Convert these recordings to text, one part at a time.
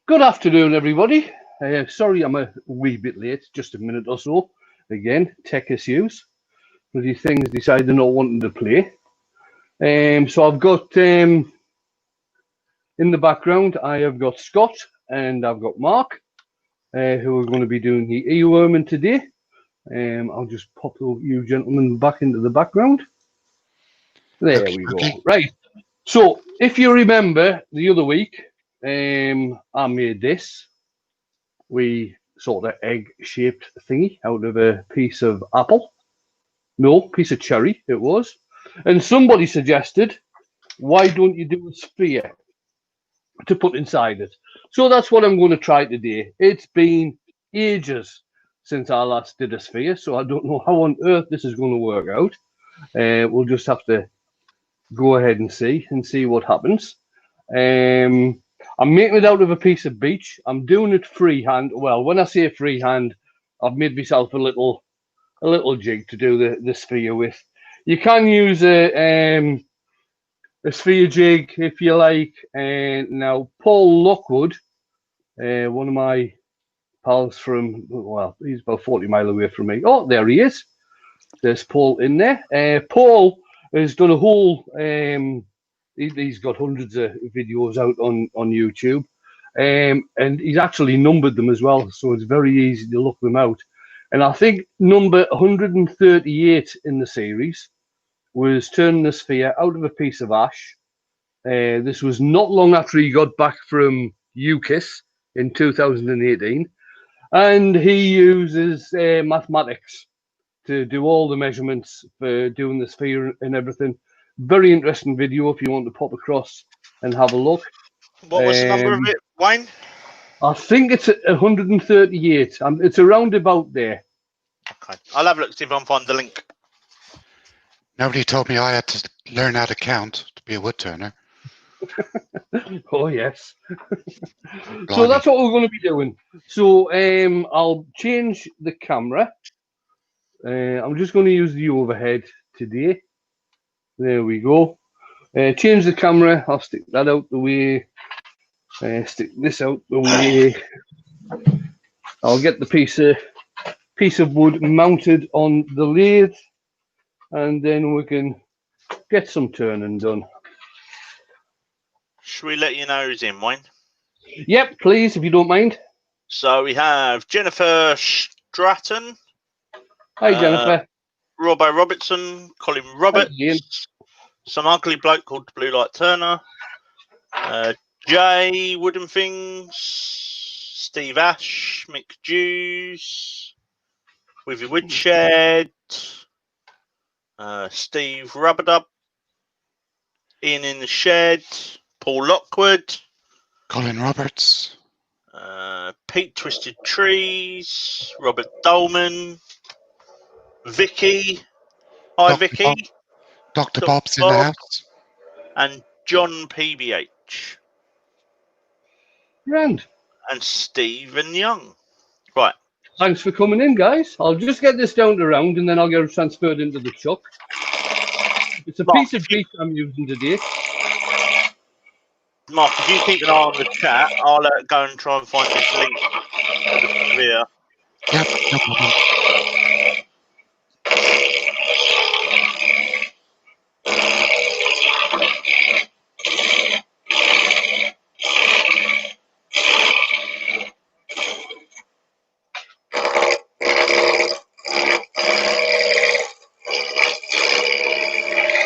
Good afternoon, everybody. Sorry I'm a wee bit late, just a minute or so. Again, tech issues. Bloody things decide they're not wanting to play. So I've got, in the background, I have got Scott and I've got Mark, who are going to be doing the eWorming today. I'll just pop you gentlemen back into the background. There we go. Right. So if you remember the other week, I made this. We sort of egg-shaped thingy out of a piece of apple. No, piece of cherry it was. And somebody suggested, why don't you do a sphere to put inside it? So that's what I'm going to try today. It's been ages since I last did a sphere, so I don't know how on earth this is going to work out. We'll just have to go ahead and see what happens. I'm making it out of a piece of beech. I'm doing it freehand. Well, when I say freehand, I've made myself a little jig to do the sphere with. You can use a sphere jig if you like. Now, Paul Lockwood, one of my pals from, well, he's about 40 miles away from me. Oh, there he is. There's Paul in there. Paul has done a whole, he's got hundreds of videos out on YouTube. And he's actually numbered them as well, so it's very easy to look them out. And I think number 138 in the series was turning the sphere out of a piece of ash. This was not long after he got back from UKIS in 2018. And he uses mathematics to do all the measurements for doing the sphere and everything. Very interesting video if you want to pop across and have a look. What was the number of it, Wayne? I think it's 138. It's around about there. Okay. I'll have a look, see if I can find the link. Nobody told me I had to learn how to count to be a wood turner. Oh, yes. So that's what we're going to be doing. So I'll change the camera. I'm just going to use the overhead today. There we go. Change the camera. I'll stick that out the way. Stick this out the way. I'll get the piece of wood mounted on the lathe, and then we can get some turning done. Should we let you know who's in, Wayne? Yep, please, if you don't mind. So we have Jennifer Stratton. Hi, Jennifer. Robbo Robertson, Colin Roberts, some ugly bloke called the Blue Light Turner, Jay Wooden Things, Steve Ash, Mick Dews, Withy Woodshed, Steve Rubberdub, Ian in the Shed, Paul Lockwood, Colin Roberts, Pete Twisted Trees, Robert Dolman, Vicky. Hi, Dr. Vicky. Bob. Dr. Bob's in the house. And John PBH. Grand. And Stephen Young. Right. Thanks for coming in, guys. I'll just get this down to round and then I'll get it transferred into the chuck. It's a piece of beef I'm using today. Mark, if you keep an eye on the chat, I'll go and try and find this link to the sphere. Yep, no problem.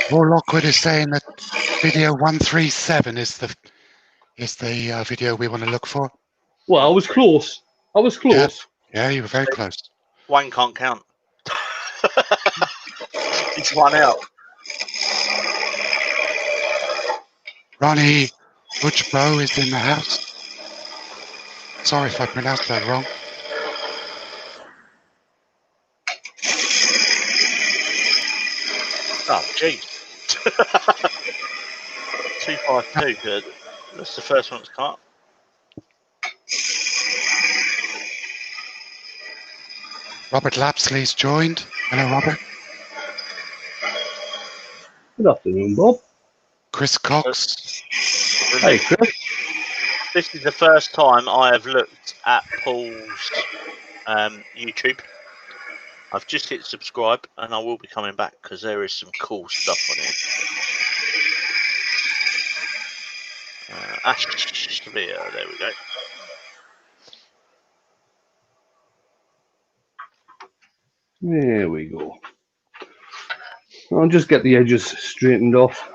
Paul Lockwood is saying that video 137 is the video we want to look for. Well, I was close. Yeah, you were very close. Wayne can't count. It's one out. Ronnie Butchbo is in the house. Sorry if I pronounced that wrong. Oh, jeez. 252. That's the first one that's cut. Robert Lapsley's joined. Hello, Robert. Good afternoon, Bob. Chris Cox. Hey, Chris. This is the first time I have looked at Paul's YouTube. I've just hit subscribe, and I will be coming back because there is some cool stuff on it. Ashsphere, there we go. There we go. I'll just get the edges straightened off.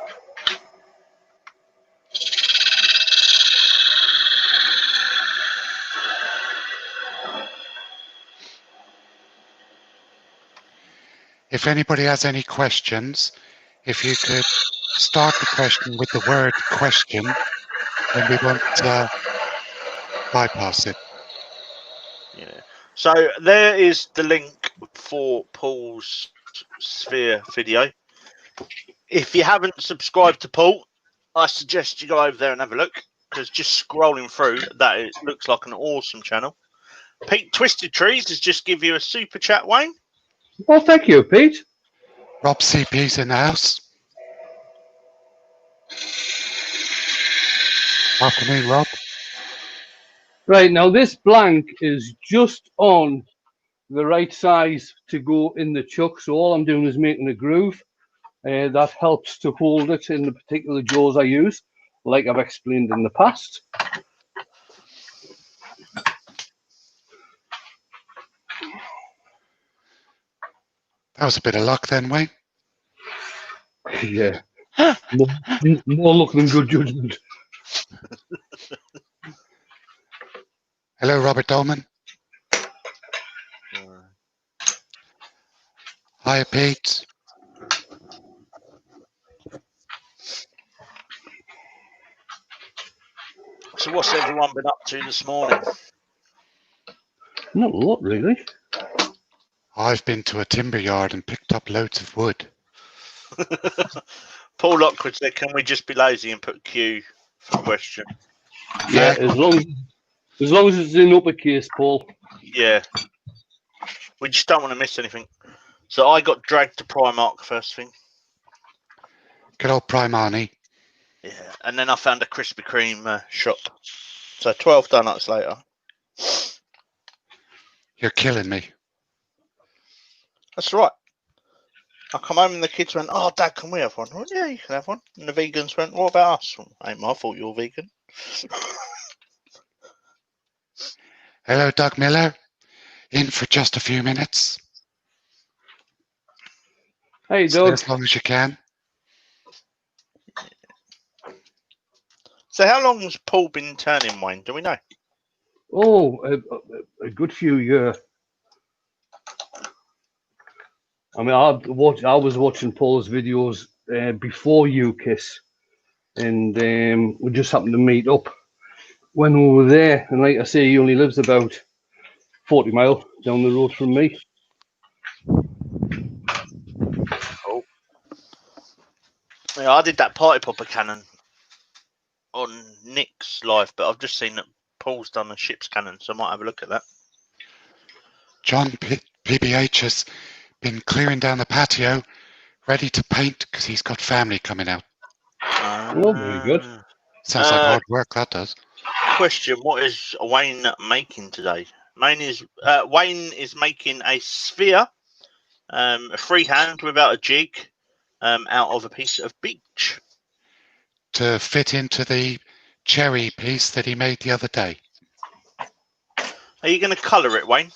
If anybody has any questions, if you could start the question with the word question, then we won't bypass it. Yeah. So there is the link for Paul's Sphere video. If you haven't subscribed to Paul, I suggest you go over there and have a look, because just scrolling through that, it looks like an awesome channel. Pete Twisted Trees has just give you a super chat, Wayne. Well, thank you, Pete. Rob CP's in the house. Afternoon, Rob. Right, now this blank is just on the right size to go in the chuck, so all I'm doing is making a groove. That helps to hold it in the particular jaws I use, like I've explained in the past. That was a bit of luck then, Wayne. Yeah, more luck than good judgment. Hello, Robert Dolman. Hi, Pete. So what's everyone been up to this morning? Not a lot, really. I've been to a timber yard and picked up loads of wood. Paul Lockwood said, can we just be lazy and put Q for question? Yeah, as long as it's in uppercase, Paul. Yeah. We just don't want to miss anything. So I got dragged to Primark first thing. Good old Primani. Yeah. And then I found a Krispy Kreme shop. So 12 donuts later. You're killing me. That's right. I come home and the kids went, oh, Dad, can we have one? I went, yeah, you can have one. And the vegans went, what about us? Well, ain't my fault you're vegan. Hello, Doug Miller. In for just a few minutes. Hey, Stay Doug. as long as you can. So how long has Paul been turning, Wayne? Do we know? Oh, a good few years. I mean, I was watching Paul's videos before UKISS, and we just happened to meet up when we were there. And like I say, he only lives about 40 miles down the road from me. Oh. Yeah, I did that party popper cannon on Nick's live, but I've just seen that Paul's done a ship's cannon, so I might have a look at that. John PBH has been clearing down the patio, ready to paint because he's got family coming out. Oh, very good. Sounds like hard work, that does. Question, what is Wayne making today? Wayne is making a sphere, a freehand without a jig, out of a piece of beech. To fit into the cherry piece that he made the other day. Are you going to colour it, Wayne?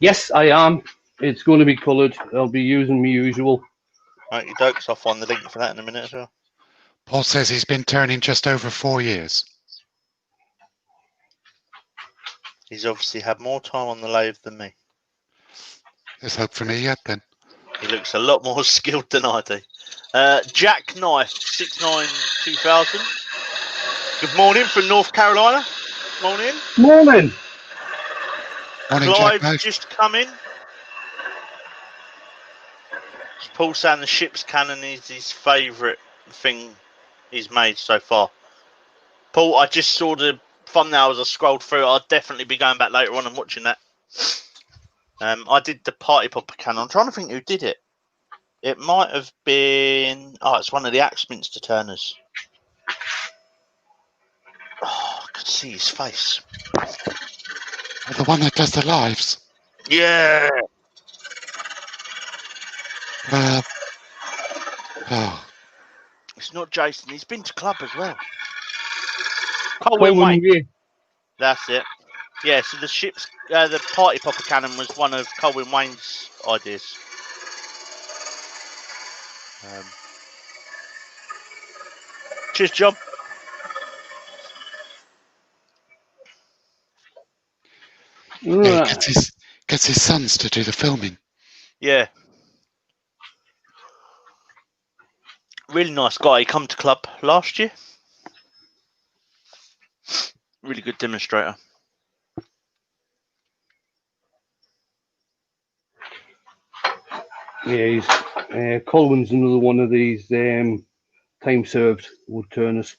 Yes, I am. It's going to be coloured. I'll be using my usual. Right, you dokes. I'll find the link for that in a minute as well. Paul says he's been turning just over 4 years. He's obviously had more time on the lathe than me. There's hope for me yet, then. He looks a lot more skilled than I do. Jack Knife, 692000. Good morning from North Carolina. Morning. Morning. Morning, Clive Jack. just come in. Paul saying the ship's cannon is his favourite thing he's made so far. Paul, I just saw the thumbnail as I scrolled through. I'll definitely be going back later on and watching that. I did the party popper cannon. I'm trying to think who did it. It might have been... Oh, it's one of the Axminster Turners. Oh, I could see his face. The one that does the lives. Yeah. Oh, It's not Jason. He's been to club as well. Colin Colin Wayne. Way. That's it. Yeah, so the party popper cannon was one of Colin Wayne's ideas. Cheers, John. yeah, Right. gets his sons to do the filming. Yeah. Really nice guy. He come to club last year. Really good demonstrator. Yeah, he's Colwyn's another one of these time served wood turners.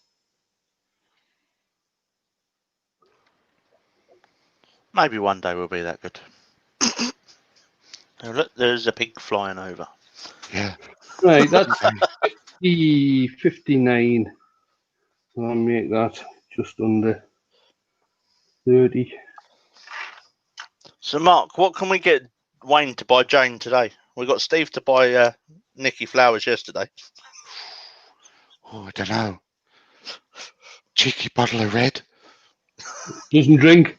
Maybe one day we'll be that good. Oh, look, there's a pig flying over. Yeah. Right, that's 59. I'll make that just under 30. So, Mark, what can we get Wayne to buy Jane today? We got Steve to buy Nikki flowers yesterday. Oh, I don't know. Cheeky bottle of red. Doesn't drink.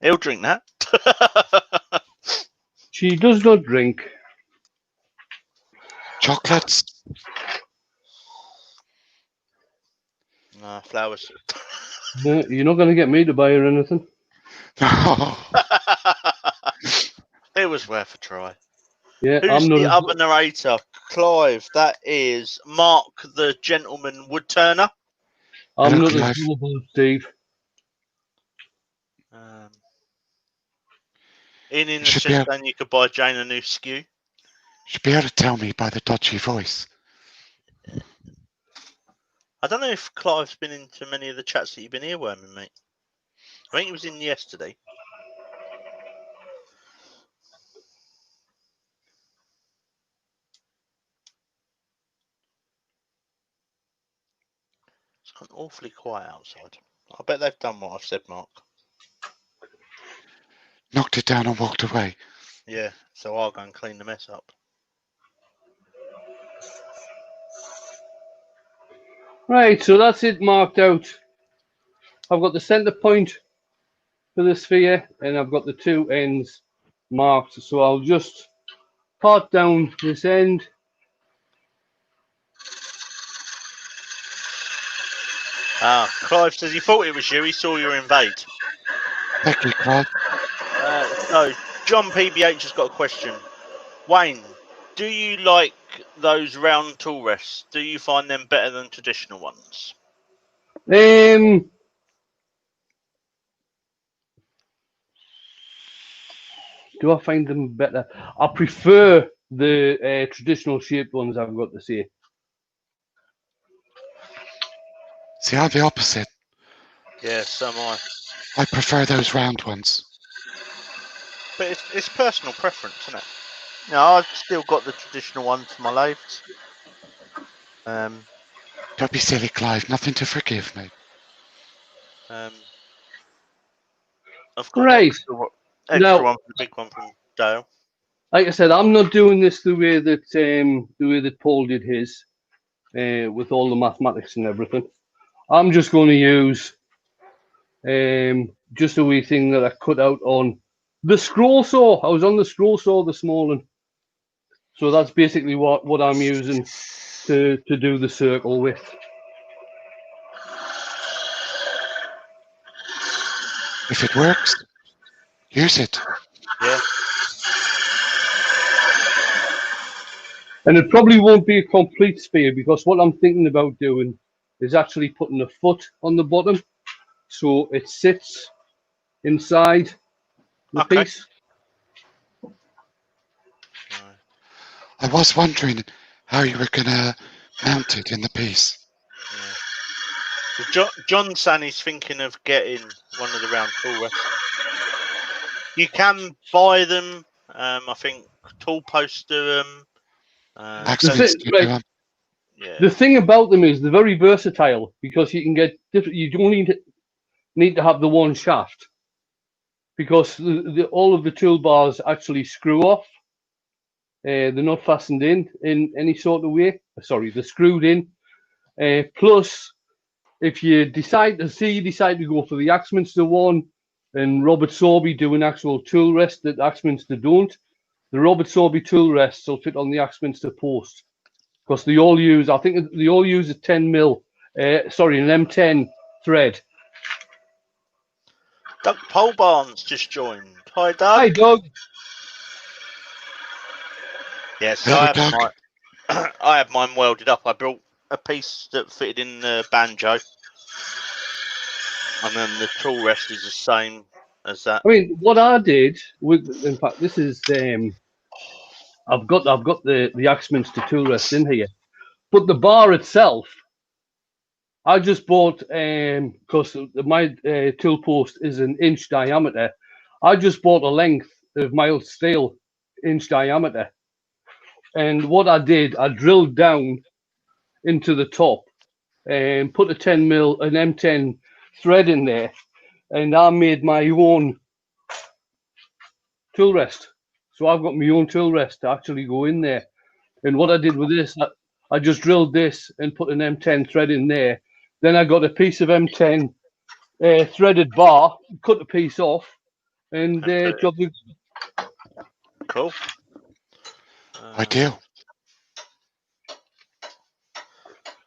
He'll drink that. She does not drink. Chocolates. No, flowers. No, you're not going to get me to buy her anything. It was worth a try. Yeah, Who's I'm not. the other narrator? Clive. That is Mark, the gentleman wood turner. I'm Hello, not as Clive. gullible as Steve. In the Should be shift, then you could buy Jane a new skew. Should be able to tell me by the dodgy voice. I don't know if Clive's been into many of the chats that you've been earworming, mate. I think he was in yesterday. It's gone awfully quiet outside. I bet they've done what I've said, Mark. Knocked it down and walked away. Yeah, so I'll go and clean the mess up. Right, so that's it marked out. I've got the centre point for the sphere and I've got the two ends marked. So I'll just part down this end. Clive says he thought it was you. He saw you invade. Thank you, Clive. So, John PBH has got a question. Wayne, do you like those round tool rests? Do you find them better than traditional ones? Do I find them better? I prefer the traditional shaped ones, I've got to say. See, I'm the opposite. Yeah, so am I. I prefer those round ones. But it's personal preference, isn't it? No, I've still got the traditional ones for my lathes. Don't be silly, Clive. Nothing to forgive, mate. I've got Right. extra Now- one for the big one from Dale. Like I said, I'm not doing this the way that Paul did his, with all the mathematics and everything. I'm just going to use just a wee thing that I cut out on the scroll saw. I was on the scroll saw this morning, so that's basically what I'm using to do the circle with. If it works, use it. Yeah. And it probably won't be a complete sphere because what I'm thinking about doing is actually putting a foot on the bottom so it sits inside the Okay. piece. I was wondering how you were going to mount it in the piece. So John Sanny's thinking of getting one of the round tool rests. You can buy them. I think Tool Post do them. Accents to right. do 'em. Yeah. The thing about them is they're very versatile because you can get different. You don't need need to have the one shaft because all of the toolbars actually screw off. They're not fastened in any sort of way. Sorry, they're screwed in. Plus, if you decide to go for the Axminster one, and Robert Sorby do an actual tool rest that Axminster don't, the Robert Sorby tool rests will fit on the Axminster post because they all use, I think they all use a 10 mil, an M10 thread. Doug Polebarnes just joined. Hi, Doug. Hi, Doug. Yes, Hello, I have Doug. I have mine welded up. I built a piece that fitted in the banjo, and then the tool rest is the same as that. I mean, what I did with, in fact, this is I've got the Axminster tool rest in here, but the bar itself, I just bought because my tool post is an inch diameter. I just bought a length of mild steel, inch diameter, and what I did, I drilled down into the top and put a 10 mil, an M10 thread in there, and I made my own tool rest. So I've got my own tool rest to actually go in there. And what I did with this, I just drilled this and put an M10 thread in there. Then I got a piece of M10 threaded bar, cut a piece off, and job. Cool. Ideal.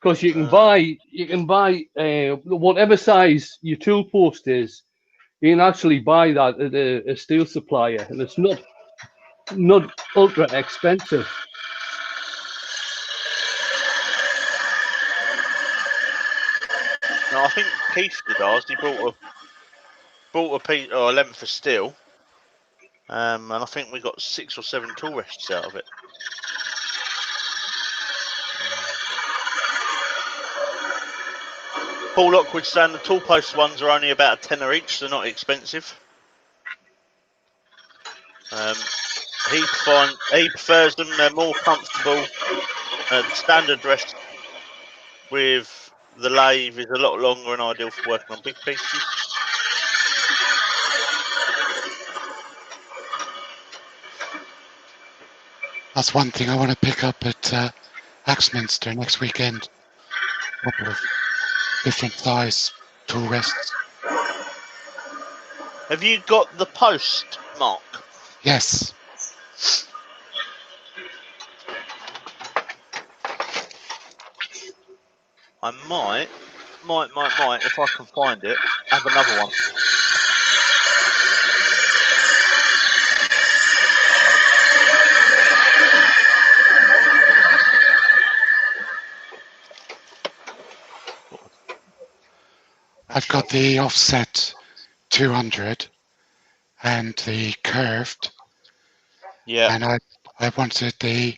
Because you can buy whatever size your tool post is. You can actually buy that at a steel supplier, and it's not ultra expensive. No, I think Keith did ours. He bought a piece or a length of steel, and I think we got 6 or 7 tool rests out of it. Paul Lockwood saying the tool post ones are only about a tenner each. They're not expensive. He prefers them. They're more comfortable. The standard rest with the lathe is a lot longer and ideal for working on big pieces. That's one thing I want to pick up at Axminster next weekend. A couple of different size tool rests. Have you got the post, Mark? Yes. I might, if I can find it, have another one. I've got the offset 200 and the curved. Yeah. And I wanted the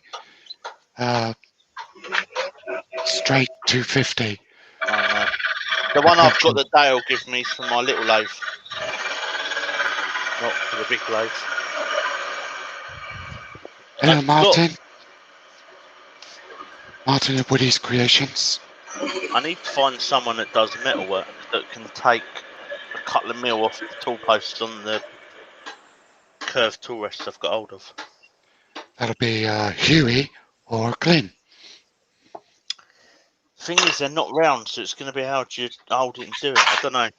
straight 250. Oh, no. The one I've got that Dale give me is for my little lathe, not for the big lathe. Hello, Martin. Martin of Woody's Creations. I need to find someone that does metalwork that can take a couple of mil off the tool posts on the curved tool rests I've got hold of. That'll be Huey or Glenn. Thing is, they're not round, so it's going to be hard to hold it and do it. I don't know.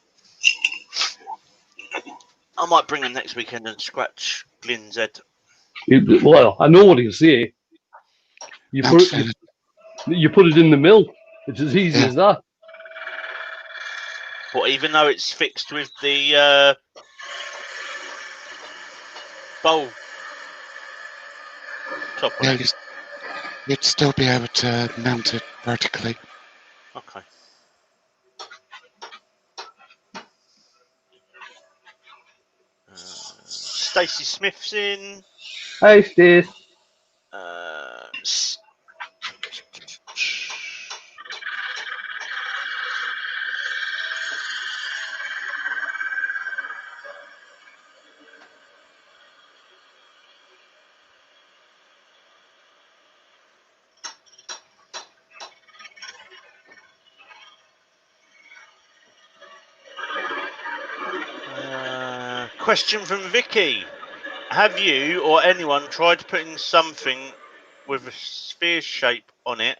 I might bring them next weekend and scratch Glenn's head. Well, I know what he'll say. You put it in the mill. It's as easy as that. But even though it's fixed with the bowl top on it. You'd still be able to mount it vertically. Okay. Stacey Smith's in. Hi, Stacey. Question from Vicky. Have you or anyone tried putting something with a sphere shape on it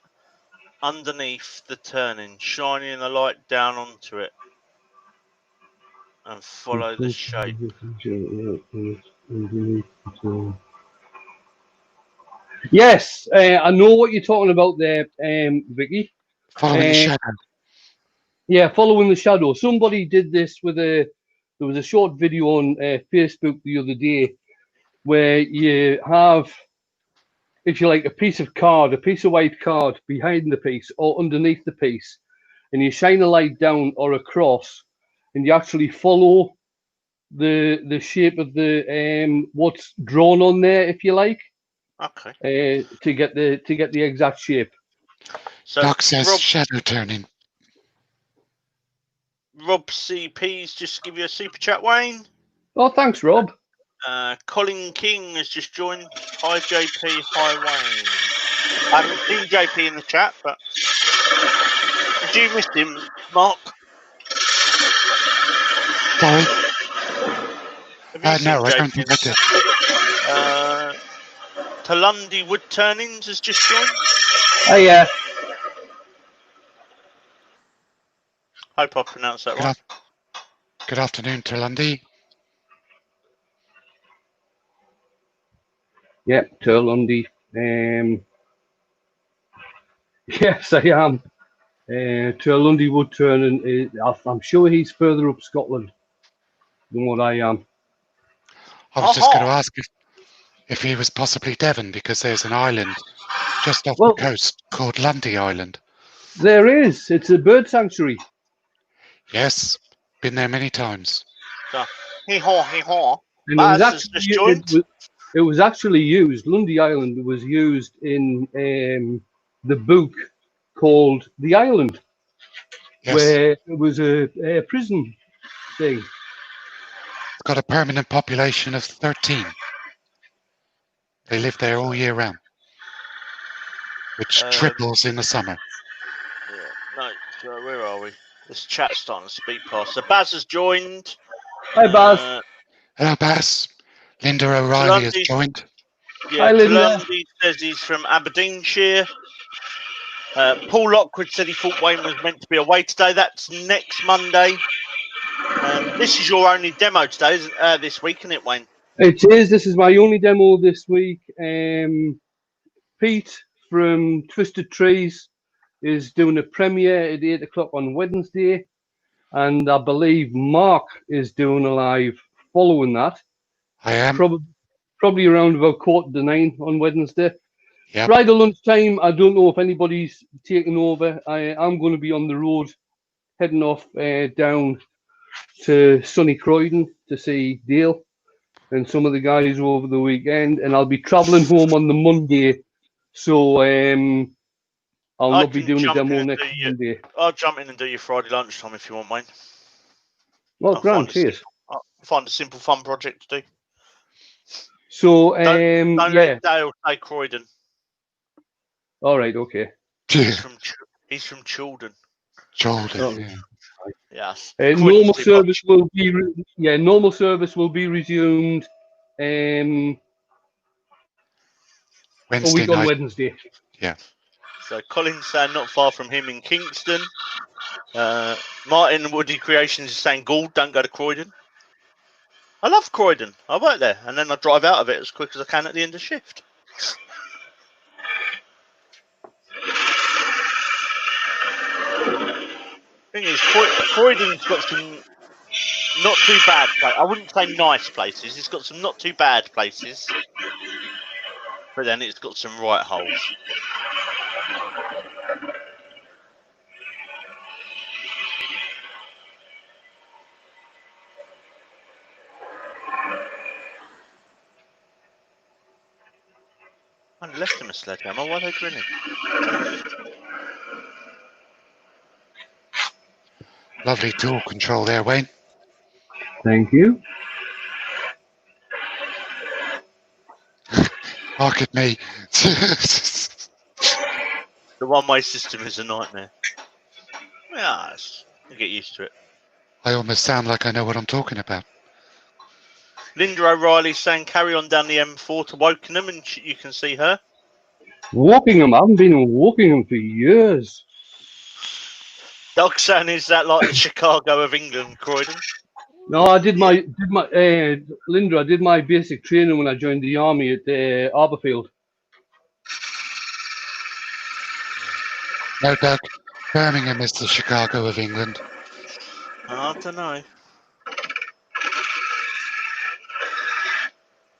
underneath the turning, shining a light down onto it and follow the shape? Yes, I know what you're talking about there, Vicky. Following the shadow. Yeah, following the shadow. Somebody did this with there was a short video on Facebook the other day where you have, if you like, a piece of white card behind the piece or underneath the piece, and you shine a light down or across, and you actually follow the shape of the what's drawn on there, if you like. Okay. To get the exact shape. So Doc says shadow turning. Rob CP's just give you a super chat, Wayne. Oh, thanks, Rob. Colin King has just joined. Hi, JP. Hi, Wayne. I haven't seen JP in the chat, but did you miss him, Mark? Sorry? Have you No, I seen don't JP think in I the did. chat? Talundi Wood Turnings has just joined. Oh, yeah. Hope I pronounced that right. Good afternoon, Talundi. Yep, Turlundi. Yes, I am. Turlundi Wood Turning. I'm sure he's further up Scotland than what I am. I was just going to ask if he was possibly Devon, because there's an island just off the coast called Lundy Island. There is. It's a bird sanctuary. Yes, been there many times. Hee-haw, hee-haw. And it was actually used. Lundy Island was used in the book called The Island, where it was a prison thing. It's got a permanent population of 13. They live there all year round, which triples in the summer. Yeah, no, so where are we? This chat's starting to speak past. So Baz has joined. Hi, Baz. Hello, Baz. Linda O'Reilly has joined. Yeah, Hi, Linda. Talundi says he's from Aberdeenshire. Paul Lockwood said he thought Wayne was meant to be away today. That's next Monday. This is your only demo today, this week, isn't it, Wayne? It is. This is my only demo this week. Pete from Twisted Trees is doing a premiere at 8 o'clock on Wednesday. And I believe Mark is doing a live following that. I am. Probably around about 8:45 on Wednesday. Yep. Friday lunchtime, I don't know if anybody's taking over. I'm going to be on the road, heading off down to sunny Croydon to see Dale and some of the guys over the weekend. And I'll be travelling home on the Monday. So I'll not be doing a demo next Monday. I'll jump in and do your Friday lunchtime if you want, Wayne. Well, grand, cheers. I'll find a simple, fun project to do. So, don't let Dale say Croydon. All right, okay. He's from Children. Children, Yes. Normal service will be normal service will be resumed Wednesday a week on night. Wednesday. Yeah. So Colin's saying not far from him in Kingston. Martin Woody Creations is saying Gould, don't go to Croydon. I love Croydon. I work there, and then I drive out of it as quick as I can at the end of shift. Thing is, Croydon's got some not too bad places. I wouldn't say nice places. It's got some not too bad places, but then it's got some right holes. I left him a sledgehammer. Why are they grinning? Lovely tool control there, Wayne. Thank you. Look at me. The one-way system is a nightmare. Yeah, I get used to it. I almost sound like I know what I'm talking about. Linda O'Reilly saying carry on down the M4 to Wokingham, and you can see her. Wokingham. I haven't been in Wokingham for years. Doug saying, is that like the Chicago of England, Croydon? No, I did my Linda. I did my basic training when I joined the army at Arborfield. No, Doug. Birmingham is the Chicago of England. I don't know.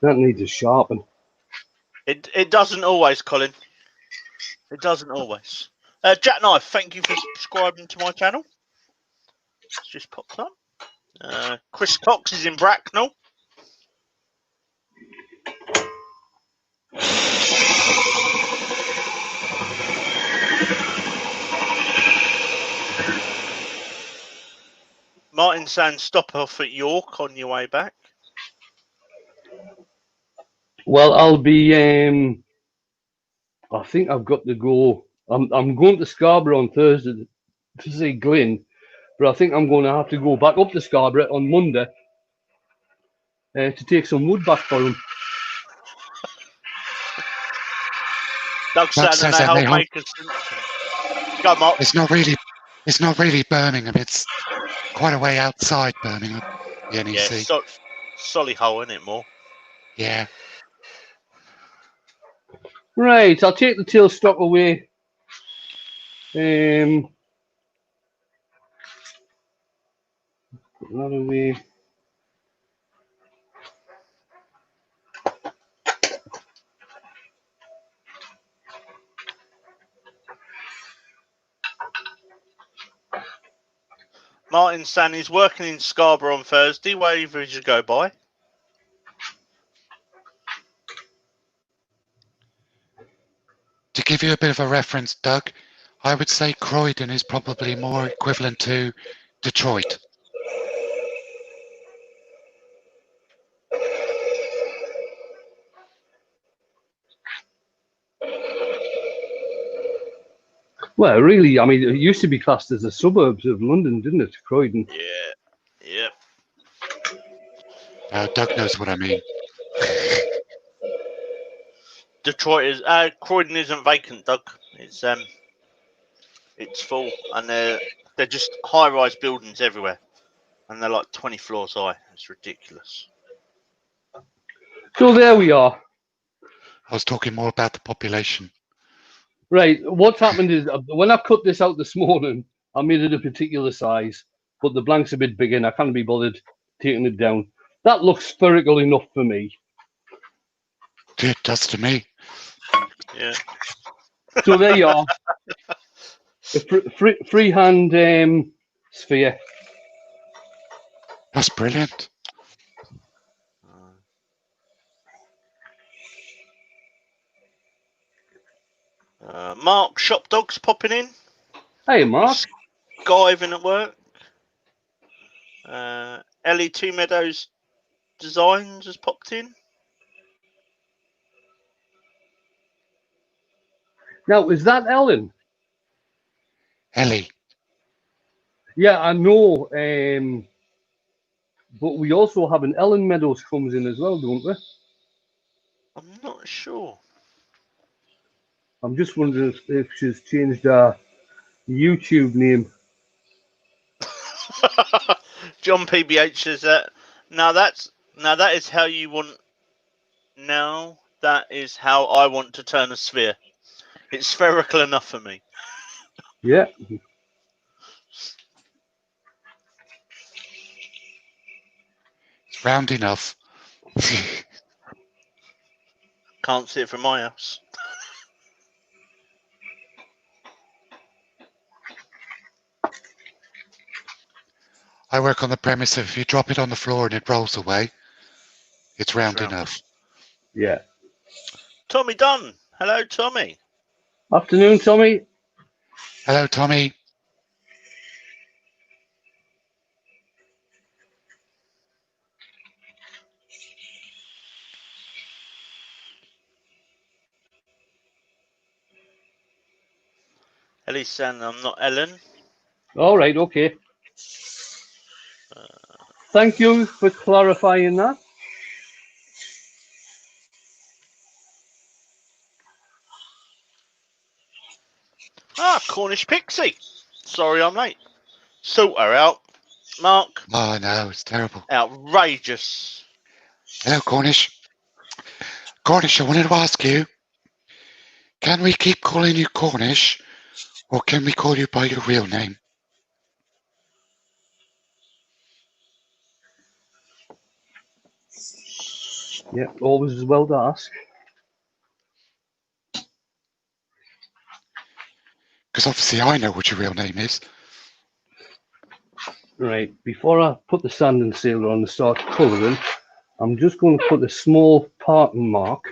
That needs a sharpen. It doesn't always, Colin. It doesn't always. Jack Knife, thank you for subscribing to my channel. It's just popped up. Chris Cox is in Bracknell. Martin saying stop off at York on your way back. Well, I'll be. I think I've got to go. I'm going to Scarborough on Thursday to see Glyn, but I think I'm going to have to go back up to Scarborough on Monday to take some wood back for him. Doug saying they help make us. Go, Mark. It's not really Birmingham. It's quite a way outside Birmingham. The NEC. Yeah, Solihull, isn't it, more? Yeah. Right, I'll take the tail stock away. Put that away. Martin saying he's working in Scarborough on Thursday. Wherever you should go by. To give you a bit of a reference, Doug, I would say Croydon is probably more equivalent to Detroit. Well, really, I mean, it used to be classed as the suburbs of London, didn't it, Croydon? Yeah. Doug knows what I mean. Detroit is Croydon isn't vacant, Doug. It's full, and they're just high-rise buildings everywhere, and they're like 20 floors high. It's ridiculous. So there we are. I was talking more about the population. Right, what's happened is when I cut this out this morning, I made it a particular size, but the blank's a bit big and I can't be bothered taking it down. That looks spherical enough for me. It does to me. Yeah. So there you are. A freehand sphere. That's brilliant. Mark Shop Dogs popping in. Hey, Mark. Skiving at work. Ellie Two Meadows Designs has popped in. Now, is that Ellen? Ellie. Yeah, I know. But we also have an Ellen Meadows comes in as well, don't we? I'm not sure. I'm just wondering if she's changed her YouTube name. John PBH says that. Now that is how you want. Now that is how I want to turn a sphere. It's spherical enough for me. Yeah. It's round enough. Can't see it from my house. I work on the premise of if you drop it on the floor and it rolls away, it's round enough. Yeah. Tommy Dunn. Hello, Tommy. Afternoon, Tommy. Hello, Tommy. Ellie's saying I'm not Ellen. All right, okay. Thank you for clarifying that. Cornish Pixie. Sorry, I'm late. Sort her out. Mark. Oh, no, it's terrible. Outrageous. Hello, Cornish. Cornish, I wanted to ask you, can we keep calling you Cornish, or can we call you by your real name? Yeah, always as well to ask. Because obviously I know what your real name is. Right, before I put the sand and sealer on and start colouring, I'm just going to put a small parting mark.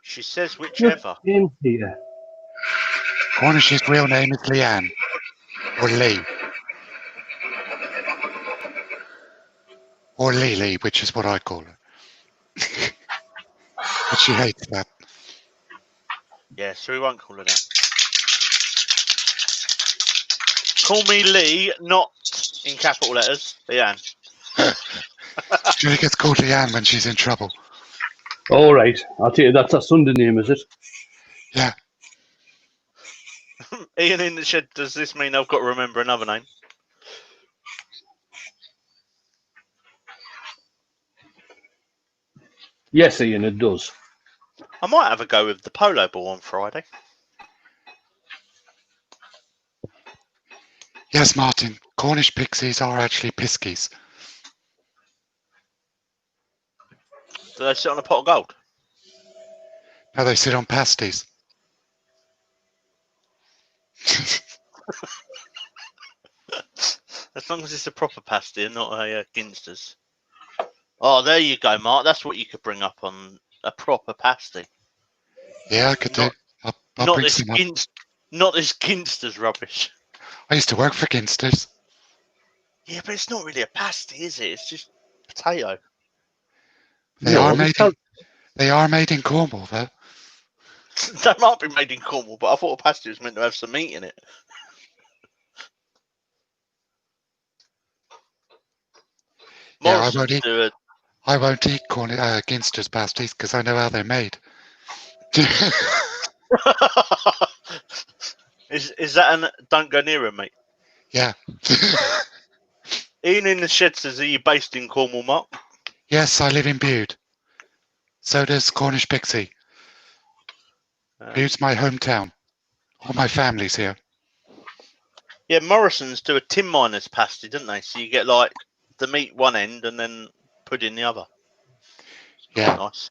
She says Just whichever. in here. Cornish's real name is Leanne, or Lee. Or Lily, which is what I call her. But she hates that. Yeah, so we won't call her that. Call me Lee, not in capital letters. Leanne. She only gets called Leanne when she's in trouble. All right, I'll tell you, that's a Sunday name, is it? Yeah. Ian in the shed, does this mean I've got to remember another name? Yes, Ian, it does. I might have a go with the polo ball on Friday. Yes, Martin. Cornish pixies are actually piskies. Do they sit on a pot of gold? Now they sit on pasties. As long as it's a proper pasty and not a Ginsters. Oh, there you go, Mark. That's what you could bring up on a proper pasty. Yeah, I could do. I'll Not bring this some up. not this Ginsters rubbish. I used to work for Ginsters. Yeah, but it's not really a pasty, is it? It's just potato. They No, are they made. tell- They are made in Cornwall, though. That might be made in Cornwall, but I thought a pasty was meant to have some meat in it. Yeah, Morrison's do a I won't eat Ginsters pasties because I know how they're made. Is that an don't go near him, mate? Yeah. Ian in the shed says, are you based in Cornwall, Mark? Yes, I live in Bude. So does Cornish Pixie. Bude's my hometown. All my family's here. Yeah, Morrison's do a tin miners pasty, don't they? So you get like the meat one end and then pudding the other. Yeah. Nice.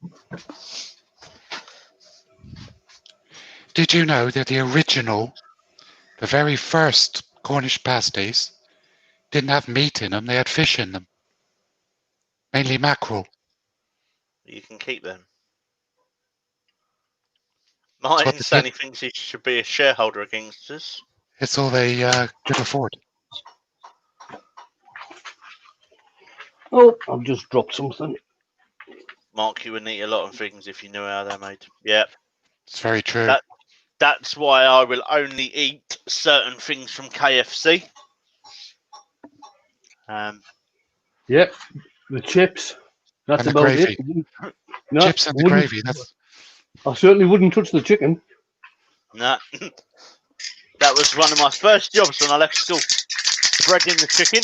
Did you know that the very first Cornish pasties didn't have meat in them, they had fish in them. Mainly mackerel. You can keep them. That's what Martin they Sanny did. thinks he should be a shareholder against us. It's all they could afford. Oh, I've just dropped something. Mark, you would eat a lot of things if you knew how they're made. Yeah. It's very true. That's why I will only eat certain things from KFC. Yep, the chips. That's And the about gravy. it. No, Chips and the gravy. I certainly wouldn't touch the chicken. No. That was one of my first jobs when I left school. Breading the chicken.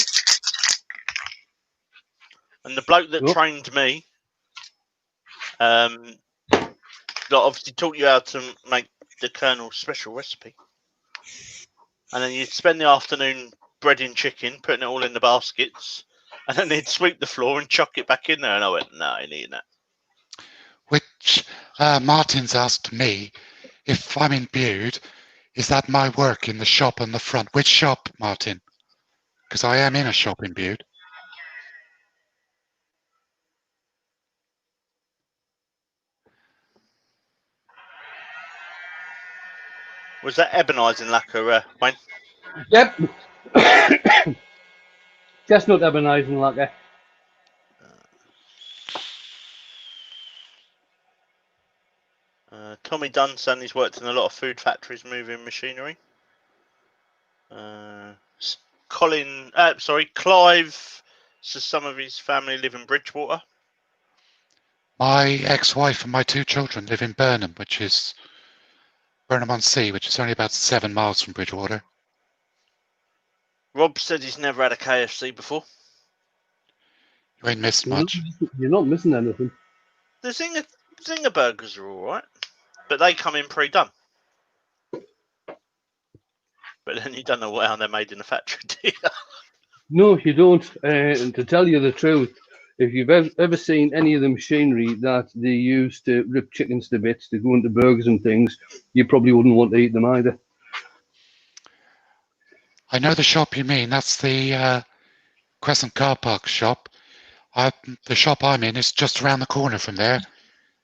And the bloke that trained me, obviously taught you how to make the Colonel's special recipe. And then you'd spend the afternoon breading chicken, putting it all in the baskets, and then they'd sweep the floor and chuck it back in there. And I went, no, I ain't eating that. Which Martin's asked me if I'm in Bude, is that my work in the shop on the front? Which shop, Martin? Because I am in a shop in Bude. Was that ebonising lacquer, Wayne? Yep. Chestnut ebonising lacquer. Tommy Dunson, he's worked in a lot of food factories moving machinery. Clive, so some of his family live in Bridgewater. My ex-wife and my 2 children live in Burnham, which is Burnham-on-Sea, which is only about 7 miles from Bridgewater. Rob said he's never had a KFC before. You ain't missed much. You're not missing anything. The Zinger burgers are all right, but they come in pre-done. But then you don't know how they're made in the factory, do you? No, you don't. And to tell you the truth, if you've ever seen any of the machinery that they use to rip chickens to bits to go into burgers and things, you probably wouldn't want to eat them either. I know the shop you mean. That's the Crescent Car Park shop. The shop I'm in is just around the corner from there.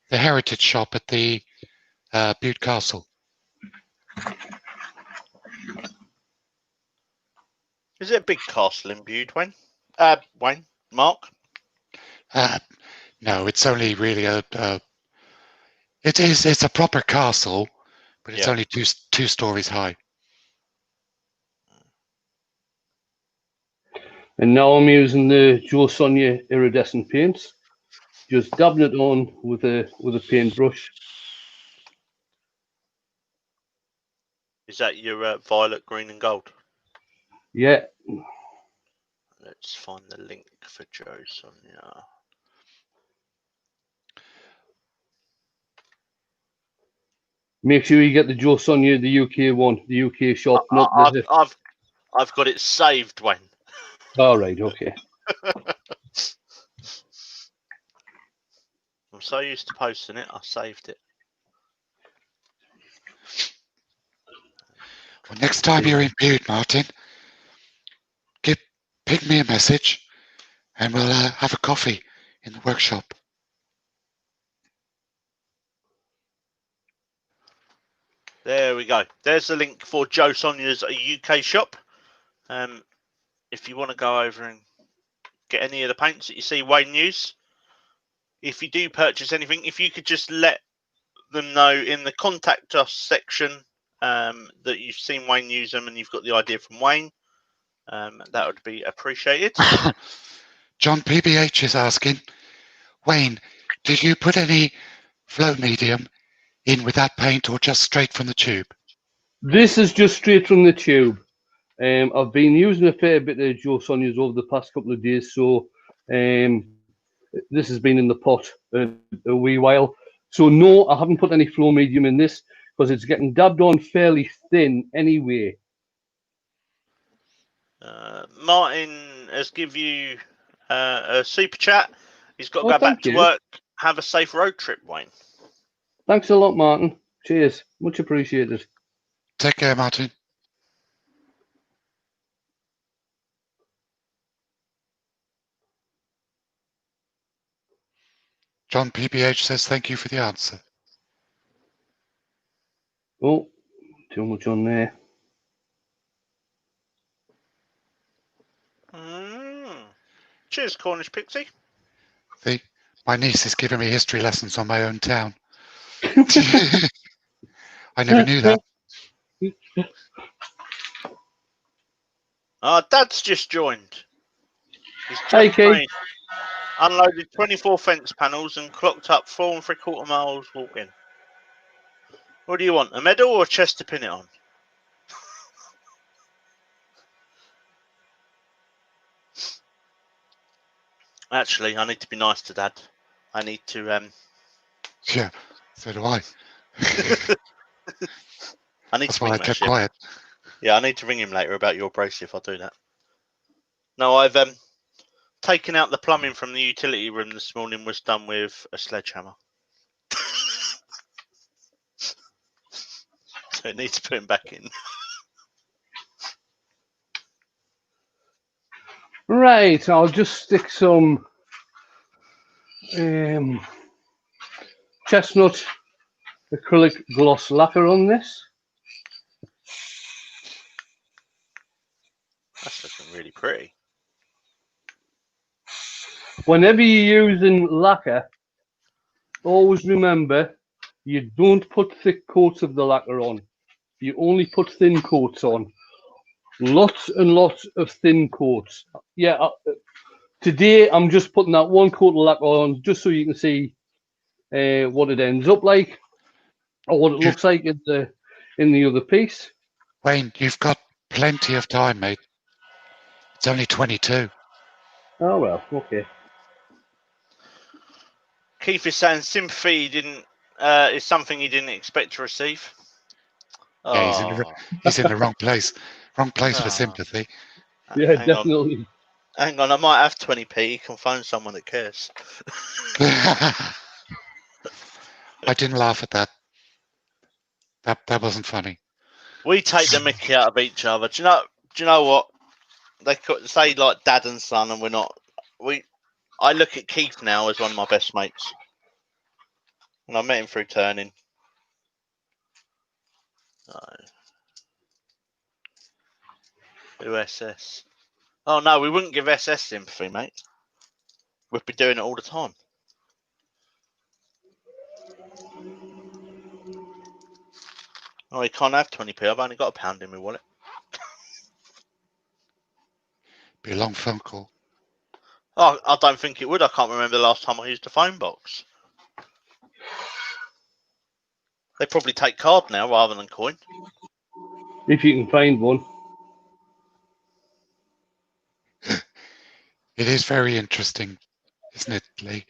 The Heritage shop at the Bude Castle. Is it a big castle in Bude, Wayne? Wayne? Mark? No, it's only really it's a proper castle, but it's only two stories high. And now I'm using the Joe Sonia iridescent paints, just dabbing it on with a paintbrush. Is that your violet, green, and gold? Yeah. Let's find the link for Joe Sonia. Make sure you get the Joe Sonia, the UK one, the UK shop. I've got it saved, Wayne. All right, okay. I'm so used to posting it, I saved it. Well, next time you're in Bude, Martin, ping me a message and we'll have a coffee in the workshop. There we go. There's the link for Joe Sonia's UK shop. If you want to go over and get any of the paints that you see Wayne use, if you do purchase anything, if you could just let them know in the contact us section that you've seen Wayne use them and you've got the idea from Wayne, that would be appreciated. John PBH is asking, Wayne, did you put any flow medium in with that paint or just straight from the tube? This is just straight from the tube. I've been using a fair bit of Joe Sonia's over the past couple of days, so this has been in the pot a wee while. So no, I haven't put any flow medium in this because it's getting dabbed on fairly thin anyway. Martin has given you a super chat. He's got to go back to you. work. Have a safe road trip, Wayne. Thanks a lot, Martin. Cheers. Much appreciated. Take care, Martin. John PBH says thank you for the answer. Oh, too much on there. Cheers, Cornish Pixie. My niece is giving me history lessons on my own town. I never knew that. Dad's just joined. Hey, Keith. Unloaded 24 fence panels and clocked up 4 3/4 miles walking. What do you want, a medal or a chest to pin it on? Actually, I need to be nice to Dad. I need to Yeah, so do I. I need That's to why I ring him, kept actually. quiet. Yeah, I need to ring him later about your brace if I do that. No, I've taken out the plumbing from the utility room this morning, was done with a sledgehammer. So it needs putting back in. Right, I'll just stick some chestnut acrylic gloss lacquer on this. That's looking really pretty. Whenever you're using lacquer, always remember you don't put thick coats of the lacquer on. You only put thin coats on. Lots and lots of thin coats. Yeah, today I'm just putting that one coat of lacquer on just so you can see what it ends up like, or what it looks like in the other piece. Wayne, you've got plenty of time, mate. It's only 22. Oh well, okay. Keith is saying sympathy didn't is something he didn't expect to receive. Yeah, he's in the wrong place. Wrong place for Oh. sympathy. Yeah, Hang on. definitely. Hang on, I might have 20p. You can phone someone that cares. I didn't laugh at that. That wasn't funny. We take the mickey out of each other. Do you know what? They could say like dad and son, and we're not. I look at Keith now as one of my best mates, and I met him through turning. Who SS? Oh no, we wouldn't give SS sympathy, mate. We'd be doing it all the time. Oh, you can't have 20p. I've only got £1 in my wallet. Be a long phone call. Oh, I don't think it would. I can't remember the last time I used a phone box. They probably take card now rather than coin. If you can find one. It is very interesting, isn't it, Lee?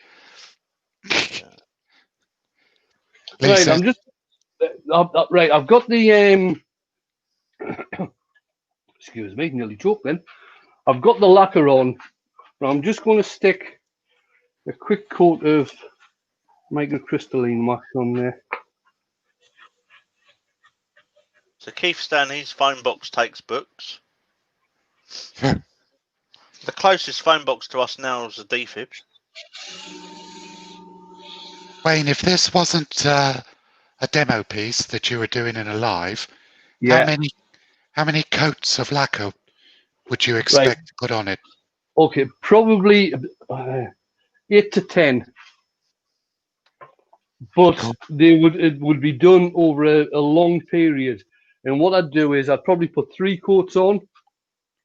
Lee Right, says, I'm just right. I've got the excuse me, nearly choked then. I've got the lacquer on. Now I'm just going to stick a quick coat of microcrystalline wax on there. So Keith Stanley's phone box takes books. The closest phone box to us now is a defib. Wayne, if this wasn't a demo piece that you were doing in a live, Yeah. how many coats of lacquer would you expect to put on it? Okay, probably 8 to 10. But it would be done over a long period. And what I'd do is I'd probably put 3 coats on,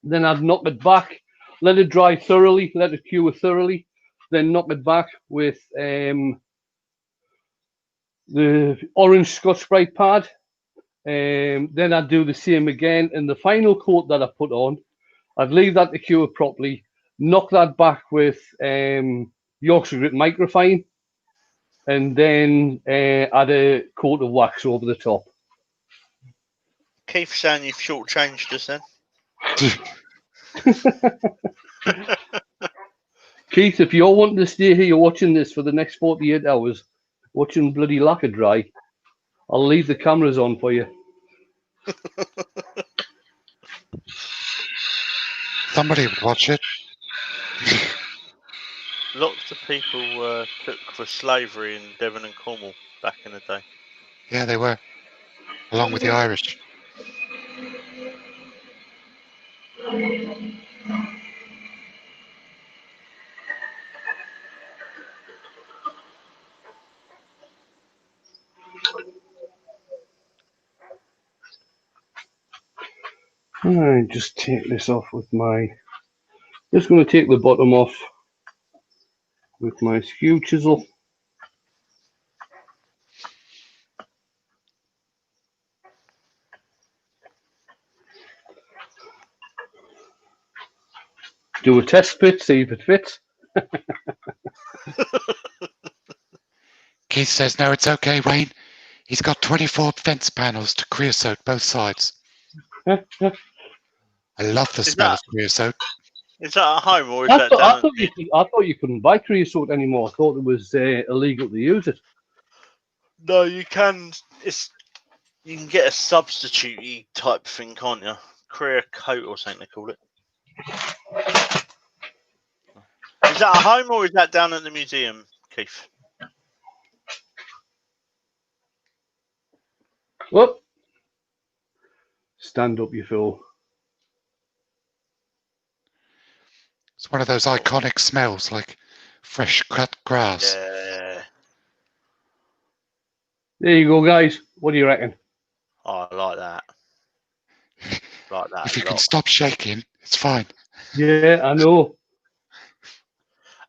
then I'd knock it back, let it dry thoroughly, let it cure thoroughly, then knock it back with the orange Scotch-Brite pad. Then I'd do the same again. And the final coat that I put on, I'd leave that to cure properly, knock that back with Yorkshire Grit Microfine, and then add a coat of wax over the top. Keith saying you've shortchanged us then. Keith, if you're wanting to stay here watching this for the next 48 hours, watching bloody lacquer dry, I'll leave the cameras on for you. Somebody would watch it. Lots of people took for slavery in Devon and Cornwall back in the day. Yeah, they were, along with the Irish. I just take this off with my. Just going to take the bottom off with my skew chisel. Do a test fit, see if it fits. Keith says, no, it's okay, Wayne. He's got 24 fence panels to creosote both sides. I love the smell of creosote. Is that at home or is I that thought, down? I thought you couldn't buy creosote anymore. I thought it was illegal to use it. No, you can. You can get a substitute type thing, can't you? Career coat or something they call it. Is that at home or is that down at the museum, Keith? Whoop. Stand up, you fool. It's one of those iconic smells, like fresh cut grass. Yeah. There you go, guys. What do you reckon? Oh, I like that. Like that. If you can stop shaking, it's fine. Yeah, I know.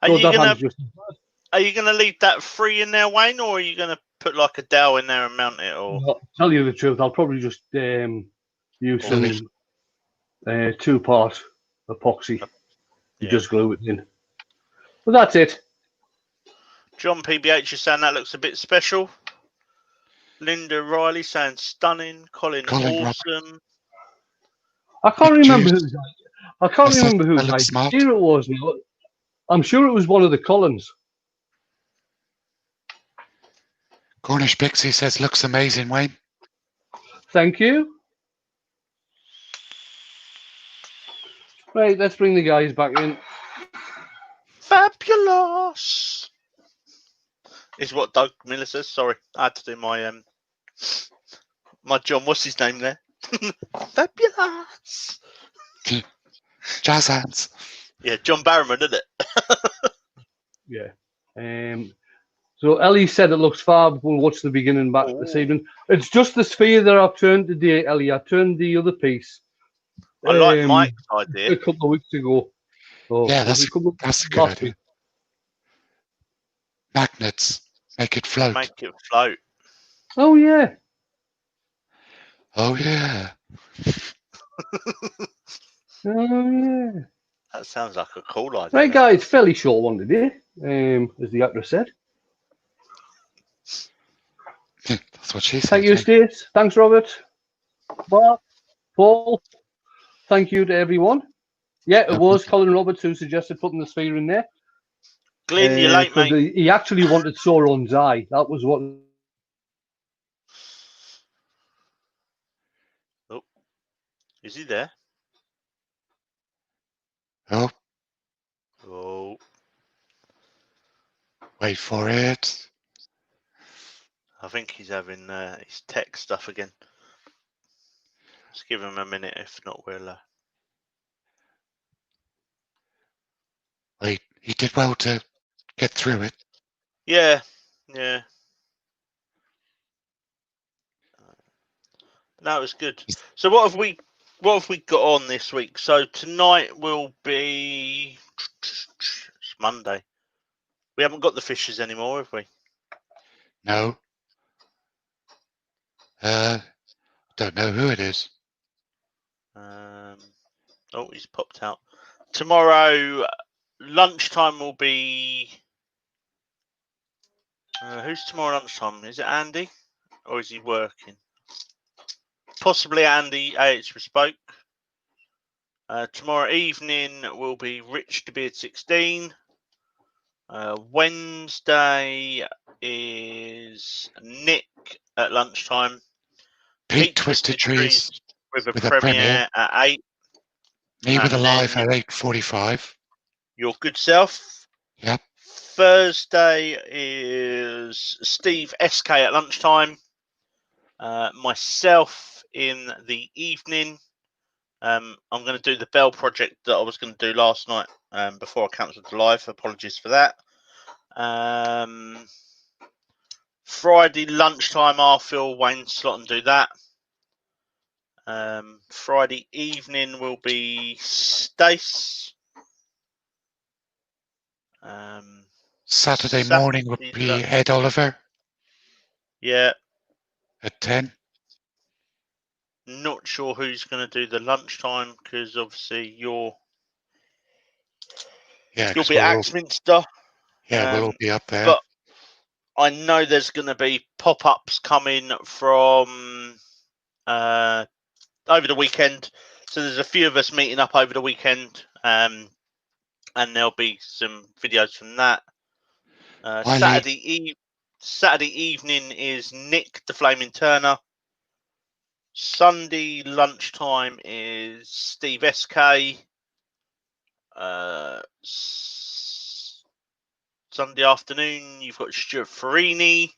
Are are you going to leave that free in there, Wayne, or are you going to put like a dowel in there and mount it? Or Well, to tell you the truth, I'll probably just use Or some leave- 2-part epoxy to Yeah. just glue it in. But that's it. John PBH is saying that looks a bit special. Linda Riley saying stunning. Colin Colin Rob- awesome. I can't Big remember juice. whose I can't I said remember that whose looks smart. idea it was now. I'm sure it was one of the Collins. Cornish Pixie says looks amazing, Wayne. Thank you. Right, let's bring the guys back in. Fabulous is what Doug Miller says. Sorry, I had to do my John. What's his name there? Fabulous. Jazz hands. Yeah, John Barrowman, isn't it? Yeah. So Ellie said it looks fab. We'll watch the beginning back this evening. It's just the sphere that I've turned today, Ellie. I turned the other piece. I like Mike's idea. A couple of weeks ago. Oh, Yeah, was that's it a couple of- a good last idea. week? Magnets. Make it float. Make it float. Oh yeah. Oh yeah. Oh yeah. That sounds like a cool idea. Right, guys. Fairly short one today, as the actress said. That's what she said. Thank you, Stace. Thanks, Robert. Mark, Paul. Thank you to everyone. Yeah, it was Colin Roberts who suggested putting the sphere in there. Glenn, you're late, 'cause mate. he actually wanted Sauron's eye. That was what. Is he there? Oh, Oh, wait for it. I think he's having his tech stuff again. Let's give him a minute. If not, we'll. Wait, he did well to get through it. Yeah, yeah. No, it was good. So what have we got on this week? So tonight will be it's Monday. We haven't got the Fishers anymore, have we? No. Don't know who it is. Oh, he's popped out. Tomorrow lunchtime will be. Who's tomorrow lunchtime? Is it Andy, or is he working? Possibly Andy. AH Bespoke. Tomorrow evening will be Rich to Beard 16. Wednesday is Nick at lunchtime. Pete Twisted Trees with a with a premiere premiere. at 8. Me with a And live then at 8:45. Your good self. Yep. Thursday is Steve SK at lunchtime. Myself in the evening. I'm going to do the Bell project that I was going to do last night before I cancelled the live. Apologies for that. Friday lunchtime, I'll fill Wayne's slot and do that. Friday evening will be Stace. Saturday morning would be Ed Oliver. Yeah. At 10. Not sure who's going to do the lunchtime because obviously you'll be at Axminster. We'll all be up there. But I know there's going to be pop-ups coming from over the weekend. So there's a few of us meeting up over the weekend, and there'll be some videos from that. Saturday evening is Nick the Flaming Turner. Sunday lunchtime is Steve SK. Sunday afternoon, you've got Stuart Farini.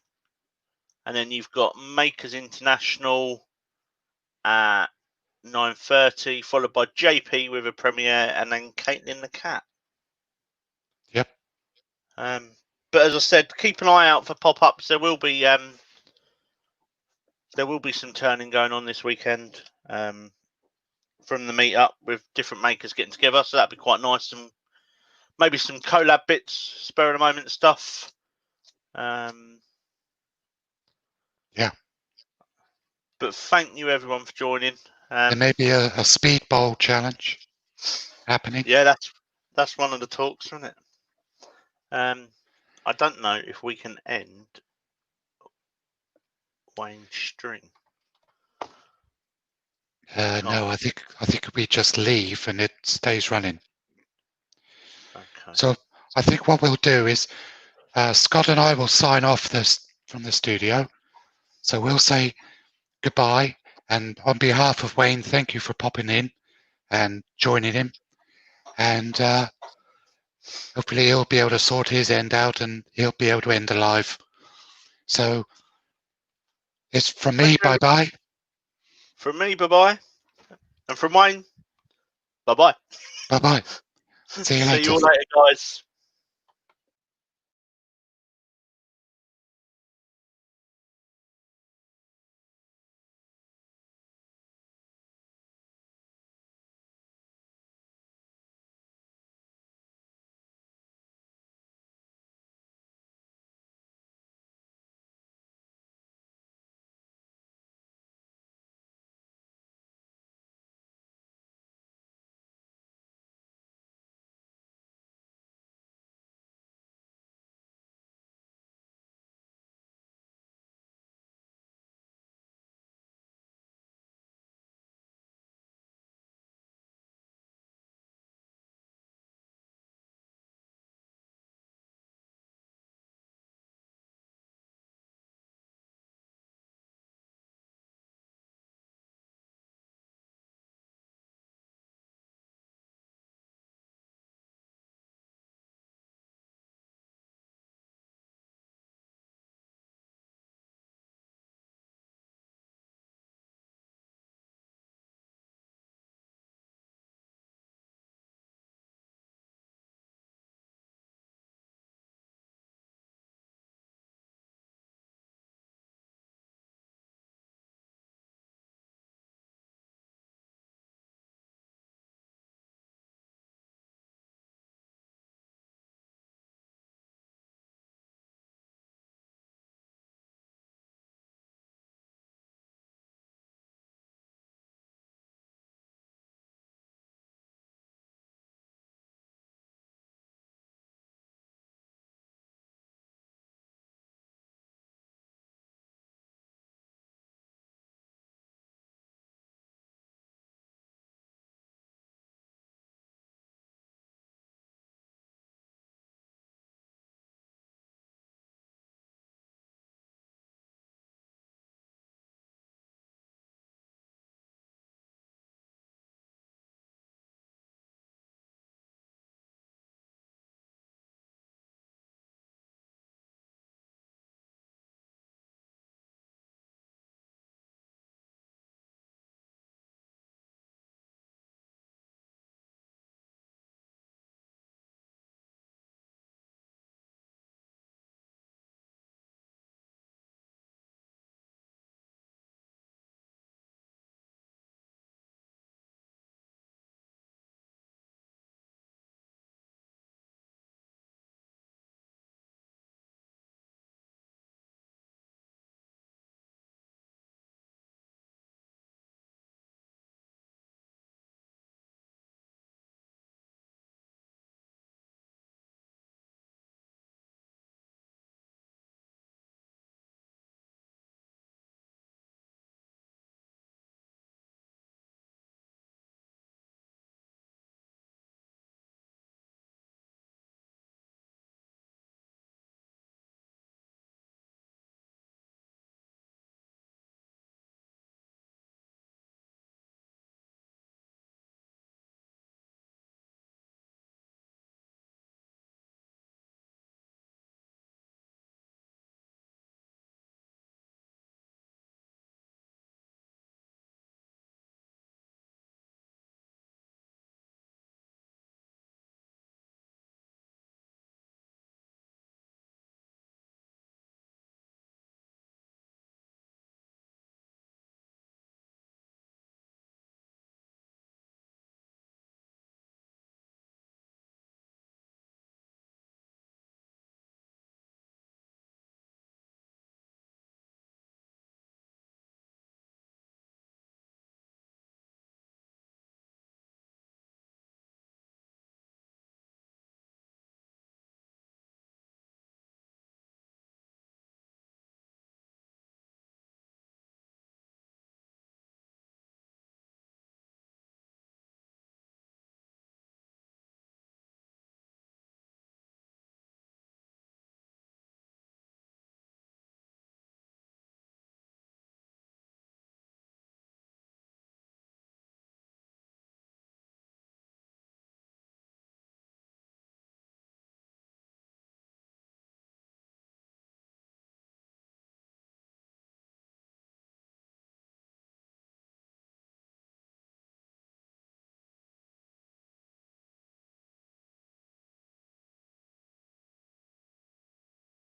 And then you've got Makers International at 9:30, followed by JP with a premiere, and then Caitlin the Cat. Yep. But as I said, keep an eye out for pop-ups. There will be some turning going on this weekend from the meetup with different makers getting together. So that'd be quite nice and maybe some collab bits, spur of the moment stuff. Yeah. But thank you everyone for joining. There may be a speedball challenge happening. Yeah, that's one of the talks, isn't it? I don't know if we can end Wayne's string. No, I think we just leave and it stays running. Okay. So I think what we'll do is Scott and I will sign off this from the studio. So we'll say goodbye, and on behalf of Wayne, thank you for popping in and joining him. And hopefully he'll be able to sort his end out and he'll be able to end the live. So it's from me, bye-bye. From me, bye-bye. And from Wayne, bye-bye. Bye-bye. See you later. See you all later, guys.